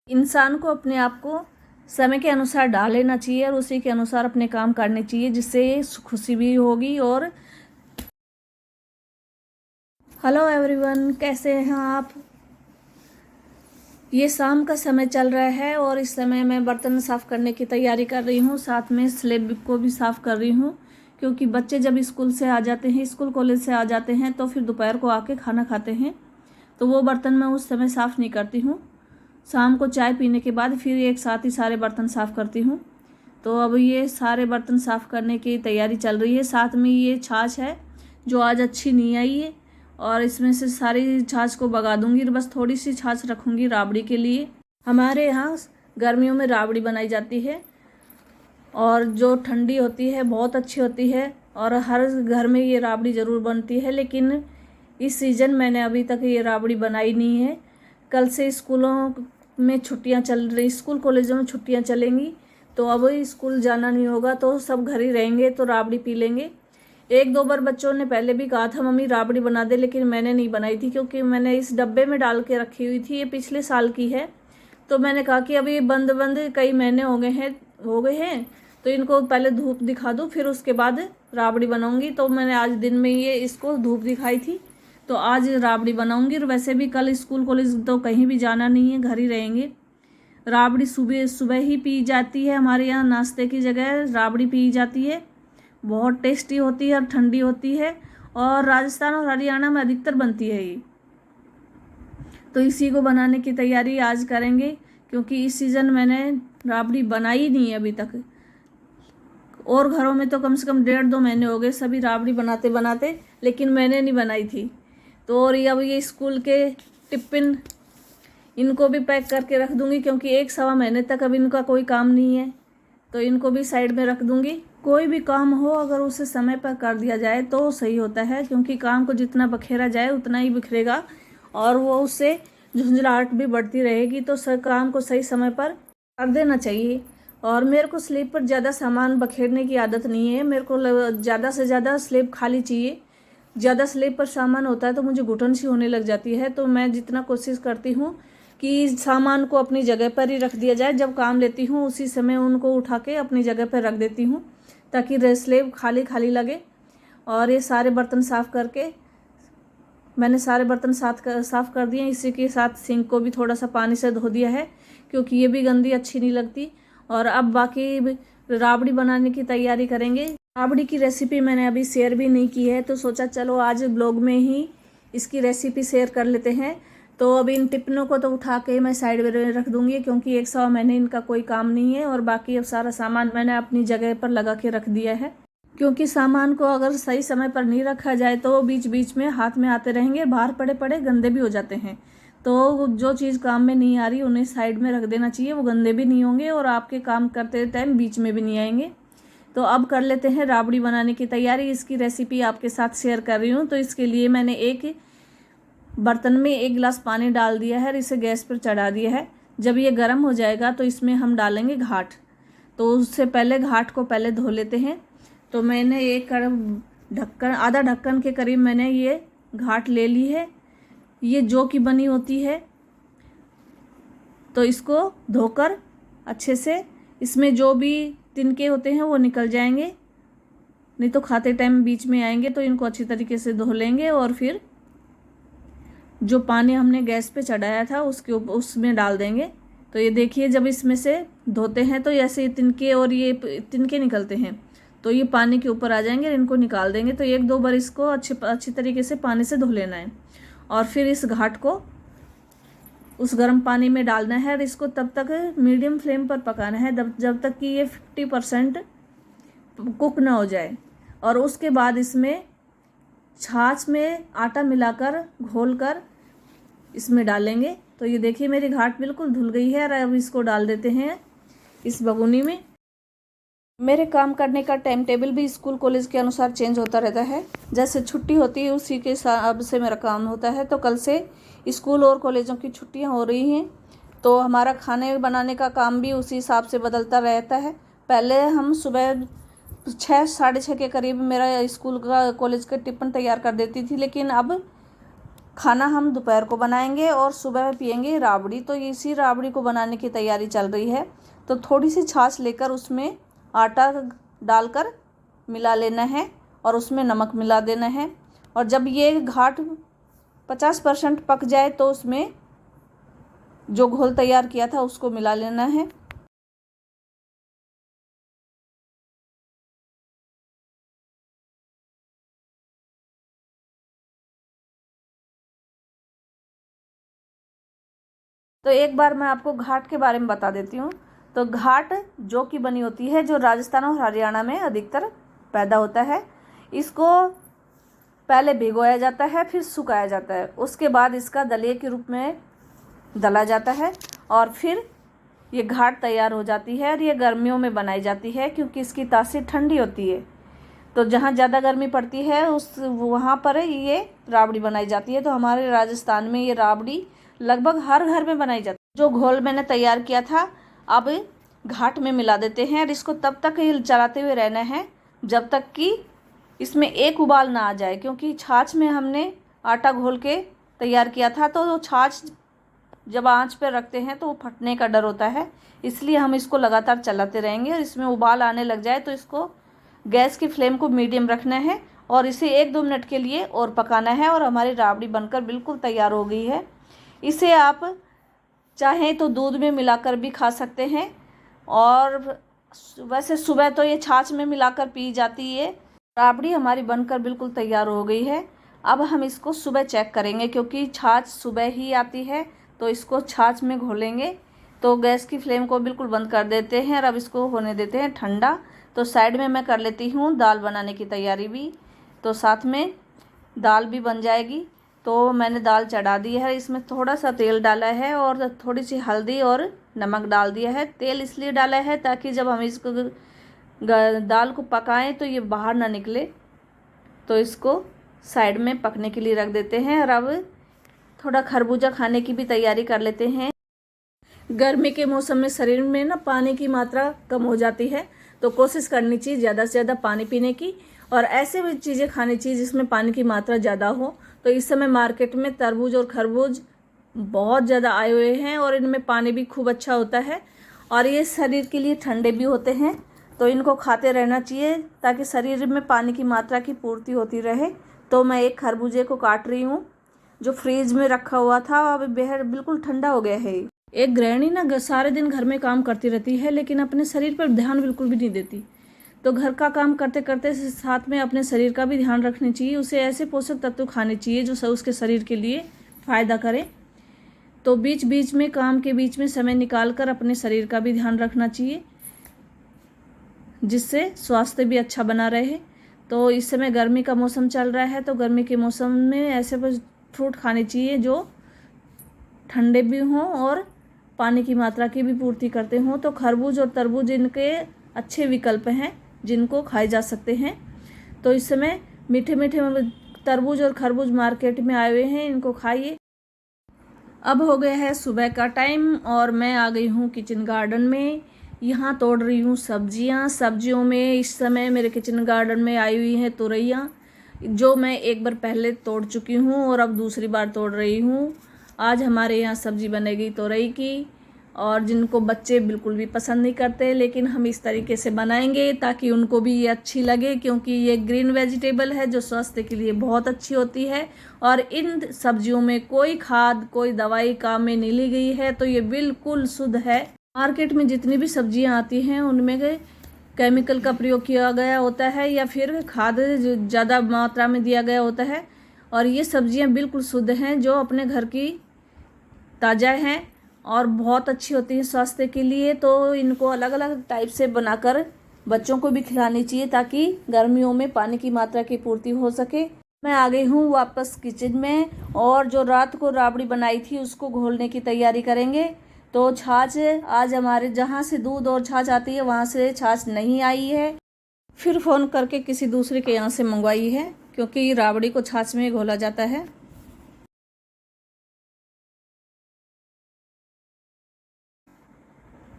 इंसान को अपने आप को समय के अनुसार ढाल लेना चाहिए और उसी के अनुसार अपने काम करने चाहिए, जिससे खुशी भी होगी। और हेलो एवरीवन, कैसे हैं आप? ये शाम का समय चल रहा है और इस समय मैं बर्तन साफ़ करने की तैयारी कर रही हूँ, साथ में स्लेब को भी साफ़ कर रही हूँ। क्योंकि बच्चे जब स्कूल से आ जाते हैं, स्कूल कॉलेज से आ जाते हैं, तो फिर दोपहर को आके खाना खाते हैं, तो वो बर्तन मैं उस समय साफ़ नहीं करती हूँ। शाम को चाय पीने के बाद फिर एक साथ ही सारे बर्तन साफ़ करती हूँ। तो अब ये सारे बर्तन साफ़ करने की तैयारी चल रही है। साथ में ये छाछ है जो आज अच्छी नहीं आई है, और इसमें से सारी छाछ को भगा दूंगी, बस थोड़ी सी छाछ रखूंगी राबड़ी के लिए। हमारे यहाँ गर्मियों में राबड़ी बनाई जाती है और जो ठंडी होती है बहुत अच्छी होती है, और हर घर में ये राबड़ी ज़रूर बनती है। लेकिन इस सीज़न मैंने अभी तक ये राबड़ी बनाई नहीं है। कल से स्कूलों में छुट्टियां चल रही, स्कूल कॉलेजों में छुट्टियां चलेंगी, तो अब स्कूल जाना नहीं होगा, तो सब घर ही रहेंगे, तो राबड़ी पी लेंगे। एक दो बार बच्चों ने पहले भी कहा था मम्मी राबड़ी बना दे, लेकिन मैंने नहीं बनाई थी, क्योंकि मैंने इस डब्बे में डाल के रखी हुई थी। ये पिछले साल की है, तो मैंने कहा कि अभी बंद कई महीने हो गए हैं, तो इनको पहले धूप दिखा दूँ, फिर उसके बाद राबड़ी बनाऊंगी। तो मैंने आज दिन में ये इसको धूप दिखाई थी, तो आज राबड़ी बनाऊंगी। और वैसे भी कल स्कूल कॉलेज तो कहीं भी जाना नहीं है, घर ही रहेंगे। राबड़ी सुबह सुबह ही पी जाती है, हमारे यहाँ नाश्ते की जगह राबड़ी पी जाती है। बहुत टेस्टी होती है और ठंडी होती है, और राजस्थान और हरियाणा में अधिकतर बनती है ये। तो इसी को बनाने की तैयारी आज करेंगे, क्योंकि इस सीज़न मैंने राबड़ी बनाई नहीं है अभी तक। और घरों में तो कम से कम 1.5-2 महीने हो गए सभी राबड़ी बनाते बनाते, लेकिन मैंने नहीं बनाई थी। तो और अब ये स्कूल के टिफ़िन इनको भी पैक करके रख दूंगी, क्योंकि 1-1.25 महीने तक अब इनका कोई काम नहीं है, तो इनको भी साइड में रख दूंगी। कोई भी काम हो अगर उसे समय पर कर दिया जाए तो सही होता है, क्योंकि काम को जितना बखेरा जाए उतना ही बिखरेगा, और वो उससे झुंझलाहट भी बढ़ती रहेगी। तो काम को सही समय पर कर देना चाहिए। और मेरे को स्लेब पर ज़्यादा सामान बखेरने की आदत नहीं है, मेरे को ज़्यादा से ज़्यादा स्लेब खाली चाहिए। ज़्यादा स्लेब पर सामान होता है तो मुझे घुटन सी होने लग जाती है, तो मैं जितना कोशिश करती हूँ कि सामान को अपनी जगह पर ही रख दिया जाए। जब काम लेती हूँ उसी समय उनको उठा के अपनी जगह पर रख देती हूँ, ताकि स्लेब खाली खाली लगे। और ये सारे बर्तन साफ़ करके मैंने सारे बर्तन साफ़ कर दिए। इसी के साथ सिंक को भी थोड़ा सा पानी से धो दिया है, क्योंकि ये भी गंदी अच्छी नहीं लगती। और अब बाकी राबड़ी बनाने की तैयारी करेंगे। राबड़ी की रेसिपी मैंने अभी शेयर भी नहीं की है, तो सोचा चलो आज ब्लॉग में ही इसकी रेसिपी शेयर कर लेते हैं। तो अब इन टिफिनों को तो उठा के मैं साइड में रख दूंगी, क्योंकि 1-1.25 महीने इनका कोई काम नहीं है। और बाकी अब सारा सामान मैंने अपनी जगह पर लगा के रख दिया है, क्योंकि सामान को अगर सही समय पर नहीं रखा जाए तो बीच बीच में हाथ में आते रहेंगे, बाहर पड़े पड़े गंदे भी हो जाते हैं। तो जो चीज़ काम में नहीं आ रही उन्हें साइड में रख देना चाहिए, वो गंदे भी नहीं होंगे और आपके काम करते टाइम बीच में भी नहीं आएंगे। तो अब कर लेते हैं राबड़ी बनाने की तैयारी। इसकी रेसिपी आपके साथ शेयर कर रही हूँ। तो इसके लिए मैंने एक बर्तन में 1 गिलास पानी डाल दिया है और इसे गैस पर चढ़ा दिया है। जब ये गर्म हो जाएगा तो इसमें हम डालेंगे घाट। तो उससे पहले घाट को पहले धो लेते हैं। तो मैंने एक ढक्कन, आधा ढक्कन के करीब मैंने ये घाट ले ली है। ये जौ की बनी होती है, तो इसको धोकर अच्छे से इसमें जो भी तिनके होते हैं वो निकल जाएंगे, नहीं तो खाते टाइम बीच में आएंगे। तो इनको अच्छी तरीके से धो लेंगे और फिर जो पानी हमने गैस पे चढ़ाया था उसके ऊपर उसमें डाल देंगे। तो ये देखिए, जब इसमें से धोते हैं तो ऐसे तिनके और ये तिनके निकलते हैं, तो ये पानी के ऊपर आ जाएंगे, इनको निकाल देंगे। तो 1-2 बार इसको अच्छी तरीके से पानी से धो लेना है, और फिर इस घाट को उस गर्म पानी में डालना है और इसको तब तक मीडियम फ्लेम पर पकाना है जब तक कि ये 50% कुक ना हो जाए। और उसके बाद इसमें छाछ में आटा मिलाकर घोलकर इसमें डालेंगे। तो ये देखिए मेरी घाट बिल्कुल धुल गई है, और अब इसको डाल देते हैं इस भगोनी में। मेरे काम करने का टाइम टेबल भी स्कूल कॉलेज के अनुसार चेंज होता रहता है। जैसे छुट्टी होती है उसी के हिसाब से मेरा काम होता है। तो कल से स्कूल और कॉलेजों की छुट्टियां हो रही हैं, तो हमारा खाने बनाने का काम भी उसी हिसाब से बदलता रहता है। पहले हम सुबह 6-6:30 के करीब मेरा स्कूल का कॉलेज का टिफ़िन तैयार कर देती थी, लेकिन अब खाना हम दोपहर को बनाएंगे और सुबह पियेंगे राबड़ी। तो इसी राबड़ी को बनाने की तैयारी चल रही है। तो थोड़ी सी छाछ लेकर उसमें आटा डालकर मिला लेना है और उसमें नमक मिला देना है। और जब ये घाट 50% पक जाए तो उसमें जो घोल तैयार किया था उसको मिला लेना है। तो एक बार मैं आपको घाट के बारे में बता देती हूँ। तो घाट जौ की बनी होती है, जो राजस्थान और हरियाणा में अधिकतर पैदा होता है। इसको पहले भिगोया जाता है, फिर सुखाया जाता है, उसके बाद इसका दलिए के रूप में दला जाता है और फिर ये घाट तैयार हो जाती है। और ये गर्मियों में बनाई जाती है क्योंकि इसकी तासीर ठंडी होती है। तो जहाँ ज़्यादा गर्मी पड़ती है वहाँ पर ये राबड़ी बनाई जाती है। तो हमारे राजस्थान में ये राबड़ी लगभग हर घर में बनाई जाती है। जो घोल मैंने तैयार किया था अब घाट में मिला देते हैं और इसको तब तक चलाते हुए रहना है जब तक कि इसमें एक उबाल ना आ जाए, क्योंकि छाछ में हमने आटा घोल के तैयार किया था। तो वो छाछ जब आंच पर रखते हैं तो वो फटने का डर होता है, इसलिए हम इसको लगातार चलाते रहेंगे। और इसमें उबाल आने लग जाए तो इसको गैस की फ्लेम को मीडियम रखना है और इसे 1-2 मिनट के लिए और पकाना है। और हमारी राबड़ी बनकर बिल्कुल तैयार हो गई है। इसे आप चाहें तो दूध में मिलाकर भी खा सकते हैं और वैसे सुबह तो ये छाछ में मिलाकर पी जाती है। राबड़ी हमारी बनकर बिल्कुल तैयार हो गई है। अब हम इसको सुबह चेक करेंगे, क्योंकि छाछ सुबह ही आती है। तो इसको छाछ में घोलेंगे। तो गैस की फ्लेम को बिल्कुल बंद कर देते हैं और अब इसको होने देते हैं ठंडा। तो साइड में मैं कर लेती हूँ दाल बनाने की तैयारी भी, तो साथ में दाल भी बन जाएगी। तो मैंने दाल चढ़ा दी है, इसमें थोड़ा सा तेल डाला है और थोड़ी सी हल्दी और नमक डाल दिया है। तेल इसलिए डाला है ताकि जब हम इसको दाल को पकाएं तो ये बाहर ना निकले। तो इसको साइड में पकने के लिए रख देते हैं। और अब थोड़ा खरबूजा खाने की भी तैयारी कर लेते हैं। गर्मी के मौसम में शरीर में ना पानी की मात्रा कम हो जाती है, तो कोशिश करनी चाहिए ज़्यादा से ज़्यादा पानी पीने की और ऐसे भी चीज़ें खानी चाहिए जिसमें पानी की मात्रा ज़्यादा हो। तो इस समय मार्केट में तरबूज और खरबूज बहुत ज़्यादा आए हुए हैं और इनमें पानी भी खूब अच्छा होता है और ये शरीर के लिए ठंडे भी होते हैं। तो इनको खाते रहना चाहिए ताकि शरीर में पानी की मात्रा की पूर्ति होती रहे। तो मैं एक खरबूजे को काट रही हूँ, जो फ्रीज में रखा हुआ था, अब बिल्कुल ठंडा हो गया है। एक गृहिणी ना सारे दिन घर में काम करती रहती है लेकिन अपने शरीर पर ध्यान बिल्कुल भी नहीं देती। तो घर का काम करते करते साथ में अपने शरीर का भी ध्यान रखना चाहिए। उसे ऐसे पोषक तत्व खाने चाहिए जो उसके शरीर के लिए फ़ायदा करे। तो बीच बीच में काम के बीच में समय निकाल कर अपने शरीर का भी ध्यान रखना चाहिए, जिससे स्वास्थ्य भी अच्छा बना रहे। तो इस समय गर्मी का मौसम चल रहा है, तो गर्मी के मौसम में ऐसे फ्रूट खाने चाहिए जो ठंडे भी हों और पानी की मात्रा की भी पूर्ति करते हों। तो खरबूज और तरबूज इनके अच्छे विकल्प हैं जिनको खाए जा सकते हैं। तो इस समय मीठे मीठे तरबूज और खरबूज मार्केट में आए हुए हैं, इनको खाइए। अब हो गया है सुबह का टाइम और मैं आ गई हूँ किचन गार्डन में। यहाँ तोड़ रही हूँ सब्जियाँ। सब्जियों में इस समय मेरे किचन गार्डन में आई हुई हैं तुरैयाँ, जो मैं एक बार पहले तोड़ चुकी हूँ और अब दूसरी बार तोड़ रही हूँ। आज हमारे यहाँ सब्जी बनेगी तुरई की, और जिनको बच्चे बिल्कुल भी पसंद नहीं करते, लेकिन हम इस तरीके से बनाएंगे ताकि उनको भी ये अच्छी लगे, क्योंकि ये ग्रीन वेजिटेबल है जो स्वास्थ्य के लिए बहुत अच्छी होती है। और इन सब्जियों में कोई खाद कोई दवाई काम में नहीं ली गई है, तो ये बिल्कुल शुद्ध है। मार्केट में जितनी भी सब्जियां आती हैं उनमें केमिकल का प्रयोग किया गया होता है या फिर खाद ज़्यादा मात्रा में दिया गया होता है, और ये सब्जियां बिल्कुल शुद्ध हैं जो अपने घर की ताज़ा हैं और बहुत अच्छी होती हैं स्वास्थ्य के लिए। तो इनको अलग अलग टाइप से बनाकर बच्चों को भी खिलानी चाहिए ताकि गर्मियों में पानी की मात्रा की पूर्ति हो सके। मैं आ गई हूँ वापस किचन में, और जो रात को राबड़ी बनाई थी उसको घोलने की तैयारी करेंगे। तो छाछ आज हमारे जहाँ से दूध और छाछ आती है वहाँ से छाछ नहीं आई है, फिर फ़ोन करके किसी दूसरे के यहाँ से मंगवाई है, क्योंकि राबड़ी को छाछ में घोला जाता है।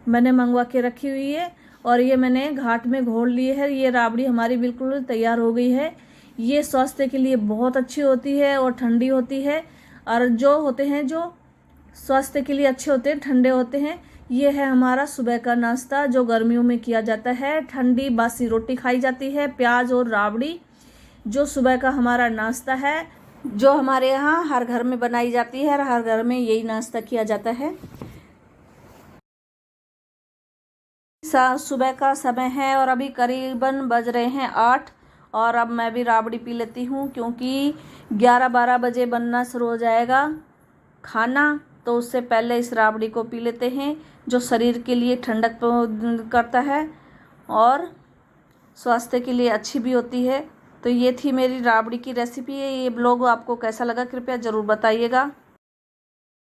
मैंने मंगवा के रखी हुई है और ये मैंने घाट में घोल लिए है। ये राबड़ी हमारी बिल्कुल तैयार हो गई है। ये स्वास्थ्य के लिए बहुत अच्छी होती है और ठंडी होती है। और जो होते हैं जो स्वास्थ्य के लिए अच्छे होते हैं, ठंडे होते हैं। ये है हमारा सुबह का नाश्ता जो गर्मियों में किया जाता है। ठंडी बासी रोटी खाई जाती है, प्याज और राबड़ी, जो सुबह का हमारा नाश्ता है, जो हमारे यहाँ हर घर में बनाई जाती है और हर घर में यही नाश्ता किया जाता है। सुबह का समय है और अभी करीबन बज रहे हैं 8 और अब मैं भी राबड़ी पी लेती हूँ क्योंकि 11-12 बजे बनना शुरू हो जाएगा खाना, तो उससे पहले इस राबड़ी को पी लेते हैं जो शरीर के लिए ठंडक करता है और स्वास्थ्य के लिए अच्छी भी होती है। तो ये थी मेरी राबड़ी की रेसिपी है। ये ब्लॉग आपको कैसा लगा कृपया ज़रूर बताइएगा।